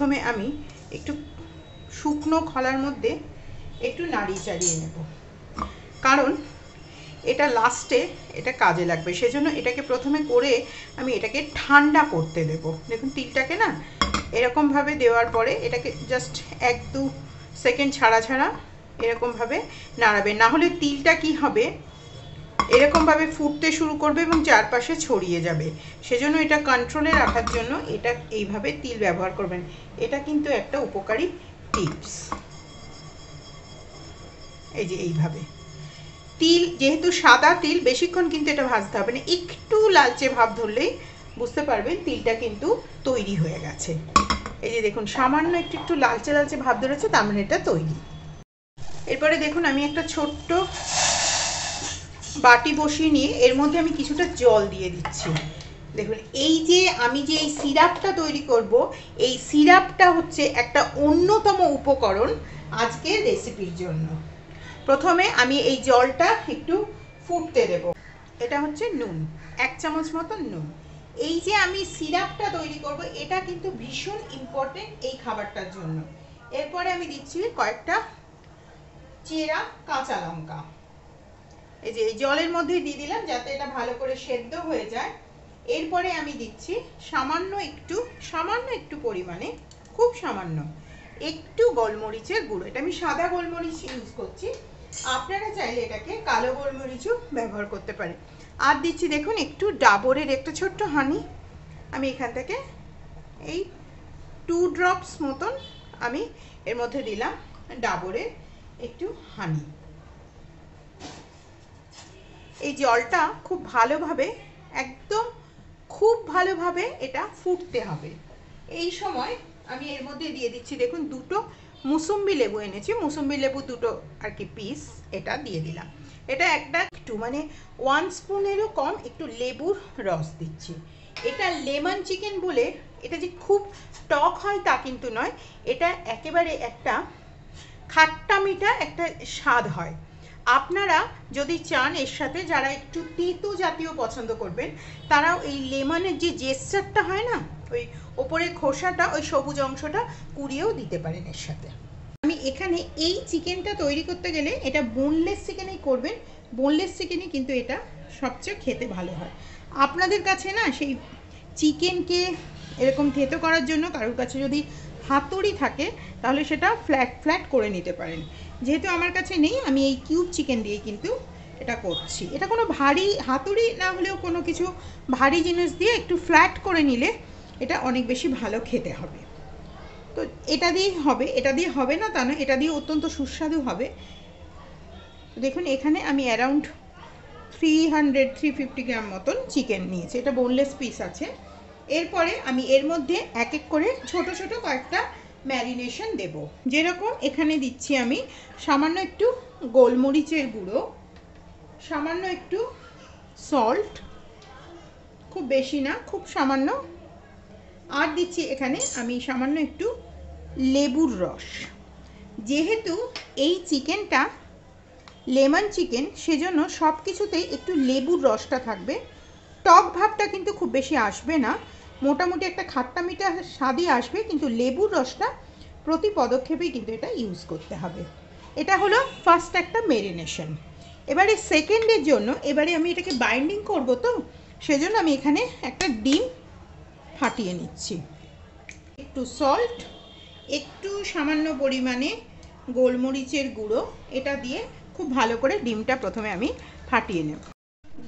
প্রথমে আমি একটু শুকনো খলার মধ্যে একটু নাড়িয়ে চাড়িয়ে নেব, কারণ এটা লাস্টে এটা কাজে লাগবে। সেজন্য এটাকে প্রথমে করে আমি এটাকে ঠান্ডা করতে দেব। দেখুন তিলটাকে না এরকমভাবে দেওয়ার পরে এটাকে জাস্ট 1-2 সেকেন্ড ছাড়া ছাড়া এরকমভাবে নাড়াবেন, না হলে তিলটা কি হবে এরকমভাবে ফুটতে শুরু করবে এবং চারপাশে ছড়িয়ে যাবে। সেজন্য এটা কন্ট্রোলে রাখার জন্য এটা এইভাবে তিল ব্যবহার করবেন। এটা কিন্তু একটা উপকারী টিপস। এই যে এইভাবে তিল, যেহেতু সাদা তিল, বেশিক্ষণ কিন্তু এটা ভাজতে হবে না, একটু লালচে ভাব ধরলেই বুঝতে পারবেন তিলটা কিন্তু তৈরি হয়ে গেছে। এই যে দেখুন সামান্য একটু একটু লালচে লালচে ভাব ধরেছে, তার মানে এটা তৈরি। এরপরে দেখুন আমি একটা ছোট্ট বাটি বসিয়ে নিয়ে এর মধ্যে আমি কিছুটা জল দিয়ে দিচ্ছি। দেখুন এই যে আমি যে এই সিরাপটা তৈরি করব, এই সিরাপটা হচ্ছে একটা অন্যতম উপকরণ আজকের রেসিপির জন্য। প্রথমে আমি এই জলটা একটু ফুটতে দেব। এটা হচ্ছে নুন, 1 চামচ মতো নুন। এই যে আমি সিরাপটা তৈরি করব এটা কিন্তু ভীষণ ইম্পর্টেন্ট এই খাবারটার জন্য। এরপরে আমি দিচ্ছি কয়েকটা চেরা কাঁচা লঙ্কা। এই যে এই জলের মধ্যে দিয়ে দিলাম যাতে এটা ভালো করে সেদ্ধ হয়ে যায়। এরপরে আমি দিচ্ছি সামান্য একটু পরিমাণে, খুব সামান্য একটু গোলমরিচের গুঁড়ো। এটা আমি সাদা গোলমরিচ ইউজ করছি, আপনারা চাইলে এটাকে কালো গোলমরিচও ব্যবহার করতে পারেন। আর দিচ্ছি দেখুন একটু ডাবরের একটা ছোট্ট হানি। আমি এখান থেকে এই 2 ড্রপস মতন আমি এর মধ্যে দিলাম ডাবরের একটু হানি। এই জলটা খুব ভালোভাবে, একদম খুব ভালোভাবে এটা ফুটতে হবে। এই সময় আমি এর মধ্যে দিয়ে দিচ্ছি দেখুন 2টো মুসুম্বি লেবু এনেছি, মুসুম্বি লেবু 2টো আর কি পিস এটা দিয়ে দিলাম। এটা একটা একটু মানে 1 স্পুনেরও কম একটু লেবুর রস দিচ্ছি। এটা লেমন চিকেন বলে এটা যে খুব টক হয় তা কিন্তু নয়, এটা একেবারে একটা খাট্টা মিঠা একটা স্বাদ হয়। আপনারা যদি চান এর সাথে যারা একটু তেতো জাতীয় পছন্দ করবেন, তারাও এই লেমনের যে জেস্টারটা হয় না, ওই ওপরের খোসাটা, ওই সবুজ অংশটা কুড়িয়েও দিতে পারেন এর সাথে। আমি এখানে এই চিকেনটা তৈরি করতে গেলে এটা বোনলেস চিকেনেই করবেন, বোনলেস চিকেনই কিন্তু এটা সবচেয়ে খেতে ভালো হয়। আপনাদের কাছে না সেই চিকেনকে এরকম থেতো করার জন্য কারোর কাছে যদি হাতুড়ি থাকে তাহলে সেটা ফ্ল্যাট করে নিতে পারেন। যেহেতু আমার কাছে নেই, আমি এই কিউব চিকেন দিয়ে কিন্তু এটা করছি। এটা কোনো ভারী হাতুড়ি না হলেও কোনো কিছু ভারী জিনিস দিয়ে একটু ফ্ল্যাট করে নিলে এটা অনেক বেশি ভালো খেতে হবে। তো এটা দিয়েই হবে, এটা দিয়ে হবে না তা না, এটা দিয়ে অত্যন্ত সুস্বাদু হবে। দেখুন এখানে আমি অ্যারাউন্ড 300-350 গ্রাম মতন চিকেন নিয়েছি, এটা বোনলেস পিস আছে। এরপরে আমি এর মধ্যে এক এক করে ছোট ছোট কয়েকটা ম্যারিনেশন দেব। যেরকম এখানে দিচ্ছি আমি সামান্য একটু গোলমরিচের গুঁড়ো, সামান্য একটু সল্ট, খুব বেশি না, খুব সামান্য। আর দিচ্ছি এখানে আমি সামান্য একটু লেবুর রস। যেহেতু এই চিকেনটা লেমন চিকেন, সেজন্য সব কিছুতেই একটু লেবুর রসটা থাকবে। টক ভাবটা কিন্তু খুব বেশি আসবে না, মোটামুটি একটা খাট্টা মিঠা স্বাদই আসবে, কিন্তু লেবুর রসটা প্রতি পদক্ষেপেই কিন্তু এটা ইউজ করতে হবে। এটা হলো ফার্স্ট একটা মেরিনেশন। এবারে সেকেন্ডের জন্য এবারে আমি এটাকে বাইন্ডিং করব, তো সেজন্য আমি এখানে একটা ডিম ফাটিয়ে নিচ্ছি। একটু সল্ট, একটু সামান্য পরিমাণে গোলমরিচের গুঁড়ো, এটা দিয়ে খুব ভালো করে ডিমটা প্রথমে আমি ফাটিয়ে নেব।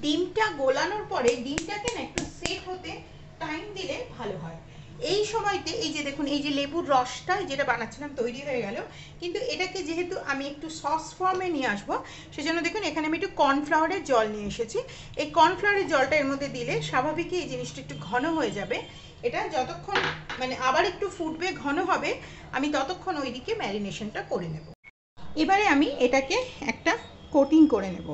ডিমটা গোলানোর পরে ডিমটাকে না একটু সেট হতে টাইম দিলে ভালো হয়। এই সময়তে এই যে দেখুন এই যে লেবুর রসটা যেটা বানাচ্ছিলাম তৈরি হয়ে গেল, কিন্তু এটাকে যেহেতু আমি একটু সস ফর্মে নিয়ে আসবো, সেজন্য দেখুন এখানে আমি একটু কর্নফ্লাওয়ারের জল নিয়ে এসেছি। এই কর্নফ্লাওয়ারের জলটা এর মধ্যে দিলে স্বাভাবিকই এই জিনিসটা একটু ঘন হয়ে যাবে। এটা যতক্ষণ মানে আবার একটু ফুটবে, ঘন হবে, আমি ততক্ষণ ওইদিকে ম্যারিনেশনটা করে নেব। এবারে আমি এটাকে একটা কোটিং করে নেব।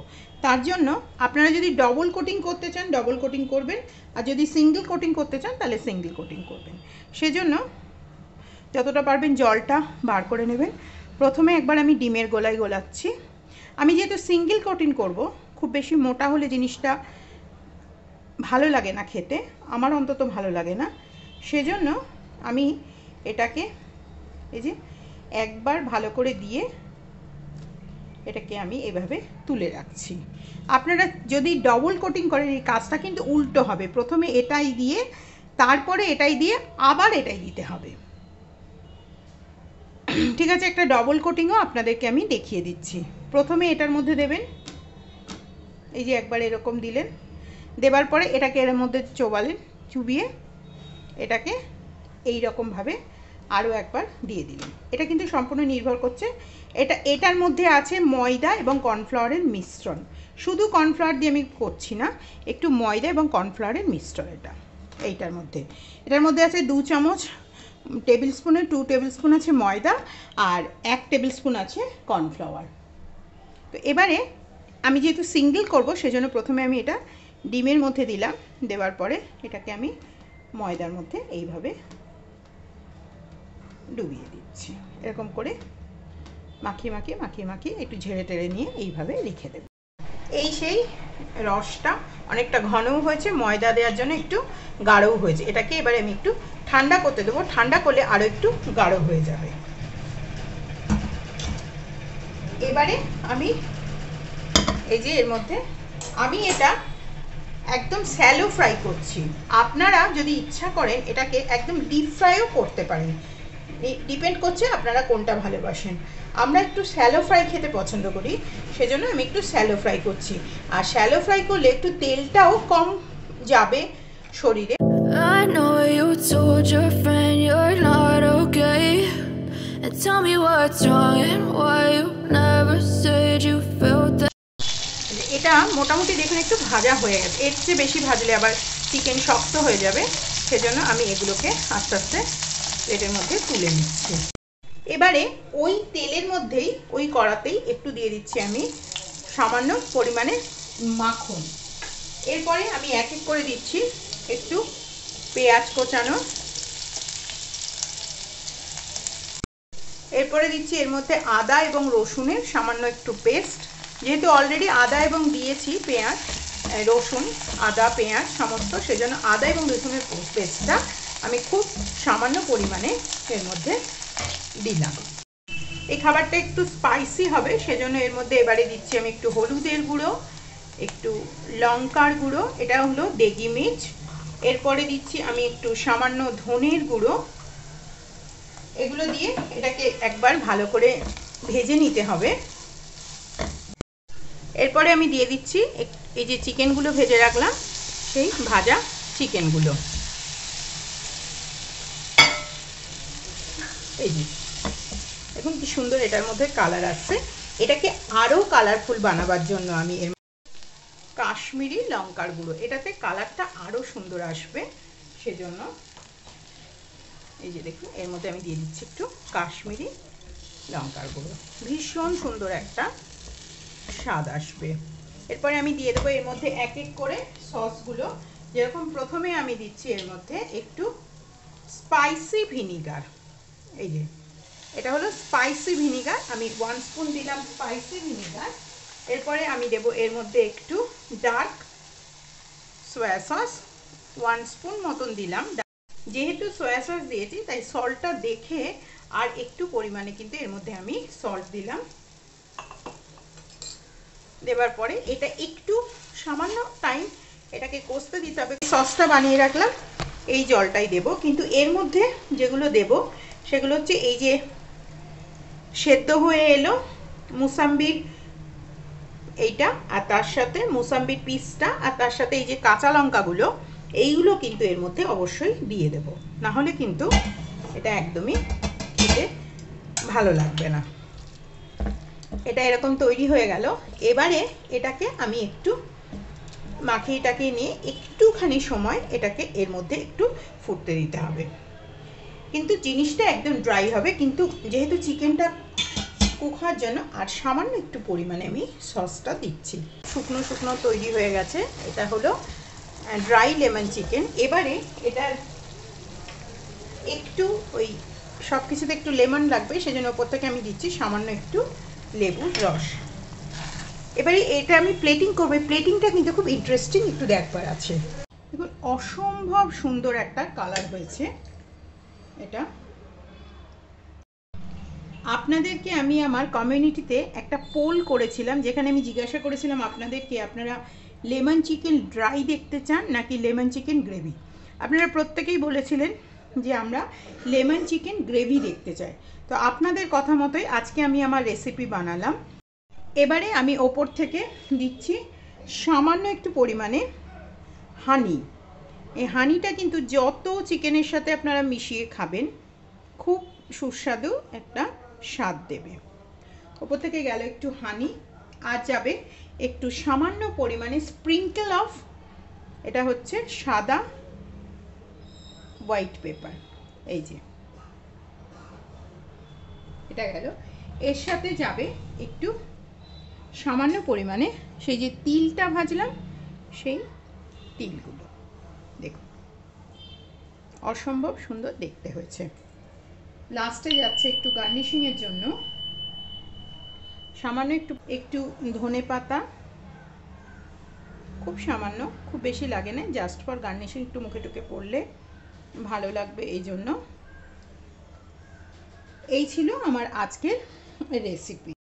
তার জন্য আপনারা যদি ডবল কোটিং করতে চান ডবল কোটিং করবেন, আর যদি সিঙ্গেল কোটিং করতে চান তাহলে সিঙ্গেল কোটিং করবেন। সেজন্য যতটা পারবেন জলটা বার করে নেবেন। প্রথমে একবার আমি ডিমের গোলায় গোলাচ্ছি। আমি যেহেতু সিঙ্গেল কোটিং করব, খুব বেশি মোটা হলে জিনিসটা ভালো লাগে না খেতে, আমার অন্তত ভালো লাগে না, সেজন্য আমি এটাকে এই যে একবার ভালো করে দিয়ে এটাকে আমি এভাবে তুলে রাখছি। আপনারা যদি ডবল কোটিং করেন এই কাজটা কিন্তু উল্টো হবে, প্রথমে এটাই দিয়ে তারপরে এটাই দিয়ে আবার এটাই দিতে হবে। ঠিক আছে, একটা ডবল কোটিংও আপনাদেরকে আমি দেখিয়ে দিচ্ছি। প্রথমে এটার মধ্যে দেবেন, এই যে একবার এরকম দিলেন, দেবার পরে এটাকে এর মধ্যে চোবালেন, চুবিয়ে এটাকে এই রকমভাবে আরও একবার দিয়ে দিলেন। এটা কিন্তু সম্পূর্ণ নির্ভর করছে, এটার মধ্যে আছে ময়দা এবং কর্নফ্লাওয়ারের মিশ্রণ। শুধু কর্নফ্লাওয়ার দিয়ে আমি করছি না, একটু ময়দা এবং কর্নফ্লাওয়ারের মিশ্রণ এটার মধ্যে আছে 2 চামচ টেবিল স্পুনের 2 টেবিল স্পুন আছে ময়দা আর 1 টেবিল স্পুন আছে কর্নফ্লাওয়ার। তো এবারে আমি যেহেতু সিঙ্গেল করব সেজন্য প্রথমে আমি এটা ডিমের মধ্যে দিলাম, দেওয়ার পরে এটাকে আমি ময়দার মধ্যে এইভাবে ডুবিয়ে দিচ্ছি। এরকম করে মাখিয়ে মাখিয়ে মাখিয়ে মাখিয়ে একটু ঝেড়ে টেড়ে নিয়ে এইভাবে রেখে দেব। এই সেই রসটা অনেকটা ঘনও হয়েছে, ময়দা দেওয়ার জন্য একটু গাঢ়ও হয়েছে। এটাকে এবারে আমি একটু ঠান্ডা করতে দেবো, ঠান্ডা করলে আরও একটু গাঢ় হয়ে যাবে। এবারে আমি এই যে এর মধ্যে আমি এটা একদম স্যালো ফ্রাই করছি। আপনারা যদি ইচ্ছা করেন এটাকে একদম ডিপ ফ্রাইও করতে পারেন, ডিপেন্ড করছে আপনারা কোনটা ভালোবাসেন। আমরা একটু স্যালো ফ্রাই খেতে পছন্দ করি, সেজন্য আমি একটু স্যালো ফ্রাই করছি। আর স্যালো ফ্রাই করলে একটু তেলটাও কম যাবে শরীরে। I know you told your friend you're not okay, and tell me what's wrong and why you never said you felt that. এটা মোটামুটি দেখুন একটু ভাজা হয়ে গেছে, এর চেয়ে বেশি ভাজলে আবার চিকেন শক্ত হয়ে যাবে, সেজন্য আমি এগুলোকে আস্তে আস্তে প্লেটের মধ্যে তুলে নিচ্ছি। এবারে ওই তেলের মধ্যেই ওই কড়াতেই একটু দিয়ে দিচ্ছি আমি সামান্য পরিমাণে মাখন। এরপরে আমি এক এক করে দিচ্ছি একটু পেঁয়াজ কোচানো, এরপরে দিচ্ছি এর মধ্যে আদা এবং রসুনের সামান্য একটু পেস্ট। যেহেতু অলরেডি আদা এবং দিয়েছি পেঁয়াজ রসুন আদা পেঁয়াজ সমস্ত, সেজন্য আদা এবং রসুনের পেস্টটা আমি খুব সামান্য পরিমাণে এর মধ্যে দিলাম। এই খাবারটা একটু স্পাইসি হবে, সেজন্য এর মধ্যে এবারে দিচ্ছি আমি একটু হলুদের গুঁড়ো, একটু লঙ্কার গুঁড়ো, এটা হলো দেগি মির্চ। এরপরে দিচ্ছি আমি একটু সামান্য ধনের গুঁড়ো। এগুলো দিয়ে এটাকে একবার ভালো করে ভেজে নিতে হবে। এরপরে আমি দিয়ে দিচ্ছি এই যে চিকেনগুলো ভেজে রাখলাম, সেই ভাজা চিকেনগুলো। এই যে দেখুন কি সুন্দর এটার মধ্যে কালার আসছে। এটাকে আরও কালারফুল বানাবার জন্য আমি এর কাশ্মীরি লঙ্কার গুঁড়ো, এটাতে কালারটা আরও সুন্দর আসবে, সেজন্য এই যে দেখুন এর মধ্যে আমি দিয়ে দিচ্ছি একটু কাশ্মীরি লঙ্কার গুঁড়ো, ভীষণ সুন্দর একটা স্বাদ আসবে। এরপরে আমি দিয়ে দেবো এর মধ্যে এক এক করে সসগুলো। যেরকম প্রথমে আমি দিচ্ছি এর মধ্যে একটু স্পাইসি ভিনিগার, এই যে এটা হলো স্পাইসি ভিনিগার, আমি 1 স্পুন দিলাম স্পাইসি ভিনিগার। এরপরে আমি দেব এর মধ্যে একটু ডার্ক সয়া সস 1 স্পুন মতন দিলাম। যেহেতু সয়া সস দিয়েছি তাই সল্টটা দেখে আর একটু পরিমাণে কিন্তু এর মধ্যে আমি সল্ট দিলাম। দেবার পরে এটা একটু সামান্য টাইম এটাকে কষতে দিতে হবে। সসটা বানিয়ে রাখলাম, এই জলটাই দেব, কিন্তু এর মধ্যে যেগুলো দেব সেগুলো হচ্ছে এই যে সেদ্ধ হয়ে এলো মুসাম্বির এইটা, আর তার সাথে মুসাম্বির পিসটা, আর তার সাথে এই যে কাঁচা লঙ্কাগুলো, এইগুলো কিন্তু এর মধ্যে অবশ্যই দিয়ে দেব, না হলে কিন্তু এটা একদমই খেতে ভালো লাগবে না। এটা এরকম তৈরি হয়ে গেল। এবারে এটাকে আমি একটু মাখিয়েটাকে নিয়ে একটুখানি সময় এটাকে এর মধ্যে একটু ফুটতে দিতে হবে, কিন্তু জিনিসটা একদম ড্রাই হবে, কিন্তু যেহেতু চিকেনটা কুক হওয়ার জন্য আর সামান্য একটু পরিমাণে আমি সসটা দিচ্ছি। শুকনো শুকনো তৈরি হয়ে গেছে, এটা হলো ড্রাই লেমন চিকেন। এবারে এটার একটু ওই সব কিছুতে একটু লেমন লাগবে, সেজন্য ওপর থেকে আমি দিচ্ছি সামান্য একটু লেবুর রস। এবারে এটা আমি প্লেটিং করবো, প্লেটিংটা কিন্তু খুব ইন্টারেস্টিং একটু দেখবার আছে। দেখুন অসম্ভব সুন্দর একটা কালার হয়েছে এটা। আপনাদেরকে আমি আমার কমিউনিটিতে একটা পোল করেছিলাম, যেখানে আমি জিজ্ঞাসা করেছিলাম আপনাদেরকে আপনারা লেমন চিকেন ড্রাই দেখতে চান নাকি লেমন চিকেন গ্রেভি। আপনারা প্রত্যেকেই বলেছিলেন যে আমরা লেমন চিকেন গ্রেভি দেখতে চাই। তো আপনাদের কথা মতোই আজকে আমি আমার রেসিপি বানালাম। এবারে আমি ওপর থেকে দিচ্ছি সামান্য একটু পরিমাণে হানি। এই হানিটা কিন্তু যত চিকেনের সাথে আপনারা মিশিয়ে খাবেন খুব সুস্বাদু একটা স্বাদ দেবে। ওপর থেকে গেল একটু হানি, আর যাবে একটু সামান্য পরিমাণে স্প্রিঙ্কেল অফ, এটা হচ্ছে সাদা হোয়াইট পেপার। এই যে এটা গেল। এর সাথে যাবে একটু সামান্য পরিমাণে সেই যে তিলটা ভাজলাম সেই তিলগুলো। দেখুন অসম্ভব সুন্দর দেখতে হয়েছে। লাস্টে যাচ্ছে একটু গার্নিশিংয়ের জন্য সামান্য একটু ধনে পাতা, খুব সামান্য, খুব বেশি লাগে না, জাস্ট ফর গার্নিশিং, একটু মুখে টুকে পড়লে ভালো লাগবে এই জন্য। এই ছিল আমার আজকের রেসিপি।